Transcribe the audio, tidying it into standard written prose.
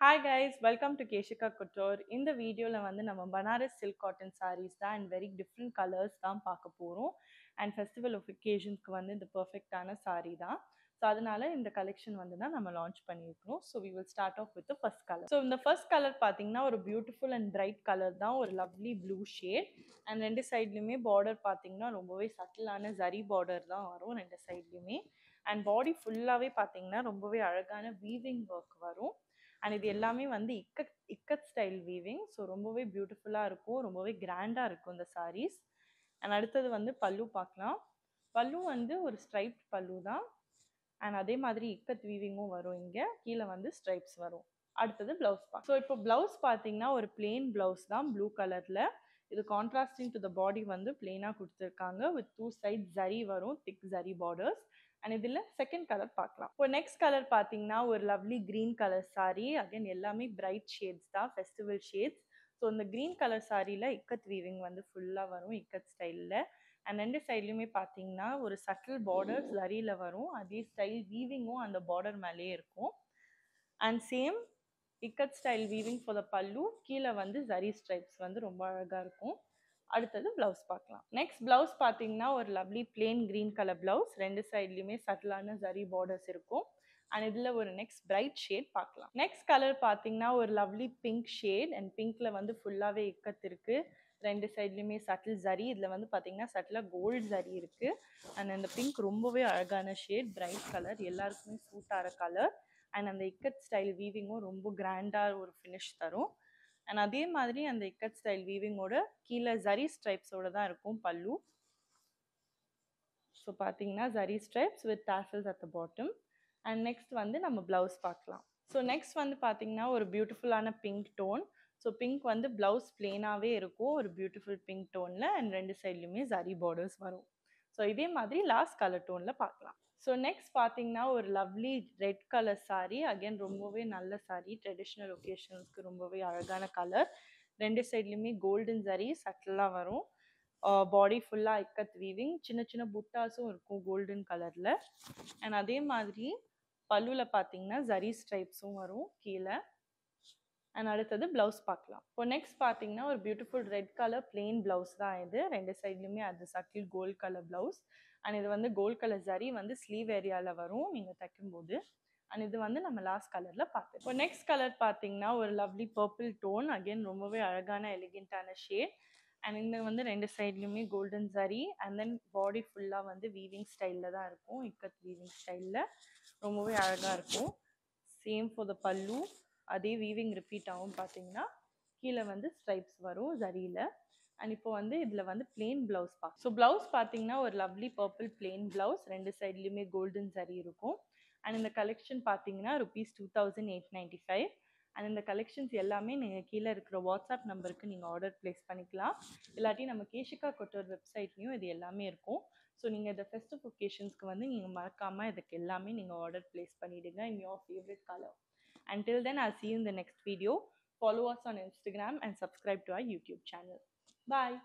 Hi guys, welcome to Keshika Couture. In the video la வந்து நம்ம Banaras silk cotton sarees தான் and very different colors தான் பார்க்க போறோம். And festival of occasions க்கு வந்து இந்த perfectான saree தான். So அதனால இந்த collection வந்து தான் நம்ம launch பண்ணியிருக்கோம். So we will start off with the first color. So இந்த first color பாத்தீங்கன்னா ஒரு beautiful and bright color தான், ஒரு lovely blue shade. And ரெண்டு சைடுலயுமே border பாத்தீங்கன்னா ரொம்பவே சட்டிலான zari border தான் வரும் ரெண்டு சைடுலயுமே. And body ஃபுல்லாவே பாத்தீங்கன்னா ரொம்பவே அழகான weaving work வரும். அண்ட் இது எல்லாமே வந்து இக்கட் ஸ்டைல் வீவிங். ஸோ ரொம்பவே பியூட்டிஃபுல்லாக இருக்கும், ரொம்பவே கிராண்டாக இருக்கும் இந்த சாரீஸ். அண்ட் அடுத்தது வந்து பல்லு பார்க்கலாம். பல்லு வந்து ஒரு ஸ்ட்ரைப்ட் பல்லு தான். அண்ட் அதே மாதிரி இக்கத் வீவிங்கும் வரும், இங்கே கீழே வந்து ஸ்ட்ரைப்ஸ் வரும். அடுத்தது ப்ளவுஸ் பார்க்க. ஸோ இப்போ ப்ளவுஸ் பார்த்தீங்கன்னா ஒரு பிளெயின் ப்ளவுஸ் தான் ப்ளூ கலரில். இது கான்ட்ராஸ்டிங் டு த பாடி வந்து பிளெயினாக கொடுத்துருக்காங்க. வித் டூ சைட் ஜரி வரும், திக் ஜரி பார்டர்ஸ். அண்ட் இதில் செகண்ட் கலர் பார்க்கலாம். இப்போ நெக்ஸ்ட் கலர் பார்த்தீங்கன்னா ஒரு lovely green colour sari. Again எல்லாமே பிரைட் ஷேட்ஸ் தான், ஃபெஸ்டிவல் ஷேட்ஸ். ஸோ இந்த க்ரீன் கலர் சாரியில் இக்கத் வீவிங் வந்து ஃபுல்லாக வரும், இக்கத் ஸ்டைலில். அண்ட் ரெண்டு சைட்லையுமே பார்த்தீங்கன்னா ஒரு சட்டில் பார்டர்ஸ் ஜரியில் வரும், அதே ஸ்டைல் வீவிங்கும் அந்த பார்டர் மேலேயே இருக்கும். And same ikat style weaving for the பல்லு. கீழே வந்து ஜரி ஸ்ட்ரைப்ஸ் வந்து ரொம்ப அழகாக இருக்கும். அடுத்தது ப்ளவுஸ் பார்க்கலாம். நெக்ஸ்ட் ப்ளவுஸ் பார்த்தீங்கன்னா ஒரு lovely plain green colour blouse. ரெண்டு சைட்லையுமே சட்டிலான ஜரி பார்டர்ஸ் இருக்கும். அண்ட் இதில் ஒரு நெக்ஸ்ட் பிரைட் ஷேட் பார்க்கலாம். நெக்ஸ்ட் கலர் பார்த்தீங்கன்னா ஒரு லவ்லி பிங்க் ஷேட். அண்ட் பிங்க்ல வந்து ஃபுல்லாகவே இக்கத் இருக்கு, ரெண்டு சைட்லையுமே சட்டில் ஜரி. இதில் வந்து பார்த்தீங்கன்னா சட்டிலாக கோல்டு ஜரி இருக்கு. அண்ட் அந்த பிங்க் ரொம்பவே அழகான ஷேட், பிரைட் கலர், எல்லாருக்குமே சூட் ஆகிற கலர். அண்ட் அந்த இக்கத் ஸ்டைல் வீவிங்கும் ரொம்ப கிராண்டாக ஒரு ஃபினிஷ் தரும். அண்ட் அதே மாதிரி அந்த இக்கட் ஸ்டைல் வீவிங்கோட கீழே ஜரி ஸ்ட்ரைப்ஸோட தான் இருக்கும் பல்லு. ஸோ பார்த்தீங்கன்னா zari stripes with tassels at the bottom. And next வந்து நம்ம ப்ளவுஸ் பார்க்கலாம். ஸோ நெக்ஸ்ட் வந்து பார்த்தீங்கன்னா ஒரு பியூட்டிஃபுல்லான பிங்க் டோன். ஸோ பிங்க் வந்து ப்ளவுஸ் பிளெயினாகவே இருக்கும், ஒரு பியூட்டிஃபுல் பிங்க் டோனில். அண்ட் ரெண்டு சைட்லையுமே ஜரி பார்டர்ஸ் வரும். ஸோ இதே மாதிரி லாஸ்ட் கலர் டோனில் பார்க்கலாம். ஸோ நெக்ஸ்ட் பார்த்தீங்கன்னா ஒரு lovely red colour sari. Again ரொம்பவே நல்ல சாரீ, ட்ரெடிஷ்னல் ஒகேஷன்ஸ்க்கு ரொம்பவே அழகான கலர். ரெண்டு சைட்லையுமே கோல்டன் ஜரி சட்டிலாக வரும். பாடி ஃபுல்லாக இக்கத் வீவிங், சின்ன சின்ன புட்டாஸும் இருக்கும் கோல்டன் கலரில். அண்ட் அதே மாதிரி பல்லுவில் பார்த்தீங்கன்னா ஜரி ஸ்ட்ரைப்ஸும் வரும் கீழே. அண்ட் அடுத்தது ப்ளவுஸ் பார்க்கலாம். இப்போ நெக்ஸ்ட் பார்த்தீங்கன்னா ஒரு beautiful red colour plain blouse தான் இது. ரெண்டு சைட்லையுமே அது subtle gold colour blouse. And இது வந்து கோல்ட் கலர் ஜரி வந்து ஸ்லீவ் ஏரியாவில் வரும் நீங்கள் தைக்கும்போது. அண்ட் இது வந்து நம்ம லாஸ்ட் கலரில் பார்த்தோம். இப்போ நெக்ஸ்ட் கலர் பார்த்தீங்கன்னா ஒரு லவ்லி பர்பிள் டோன். அகெயின் ரொம்பவே அழகான எலிகென்ட்டான ஷேட். அண்ட் இந்த வந்து ரெண்டு சைட்லையுமே கோல்டன் ஜரி. அண்ட் தென் பாடி ஃபுல்லாக வந்து வீவிங் ஸ்டைலில் தான் இருக்கும், இக்கத் வீவிங் ஸ்டைலில் ரொம்பவே அழகாக இருக்கும். சேம் ஃபார் த பல்லு, அதே வீவிங் ரிப்பீட் ஆகும். பார்த்தீங்கன்னா கீழே வந்து ஸ்ட்ரைப்ஸ் வரும் ஜரியில். அண்ட் இப்போ வந்து இதில் வந்து பிளெயின் ப்ளவுஸ் ஸோ ப்ளவுஸ் பார்த்தீங்கன்னா ஒரு லவ்லி பர்பிள் பிளெயின் ப்ளவுஸ், ரெண்டு சைட்லையுமே கோல்டன் ஜரி இருக்கும். அண்ட் இந்த கலெக்ஷன் பார்த்தீங்கன்னா ₹2895. அண்ட் இந்த கலெக்ஷன்ஸ் எல்லாமே நீங்கள் கீழே இருக்கிற வாட்ஸ்அப் நம்பருக்கு நீங்கள் ஆர்டர் ப்ளேஸ் பண்ணிக்கலாம். இல்லாட்டி நம்ம கேஷிகா கவுட்டர் வெப்சைட்லேயும் இது எல்லாமே இருக்கும். ஸோ நீங்கள் இந்த ஃபெஸ்டிவ் ஒகேஷன்ஸ்க்கு வந்து நீங்கள் மறக்காமல் இதுக்கு எல்லாமே நீங்கள் ஆர்டர் ப்ளேஸ் பண்ணிவிடுங்க in your favorite color. Until then, I'll see you in the next video. Follow us on Instagram and subscribe to our YouTube channel. Bye.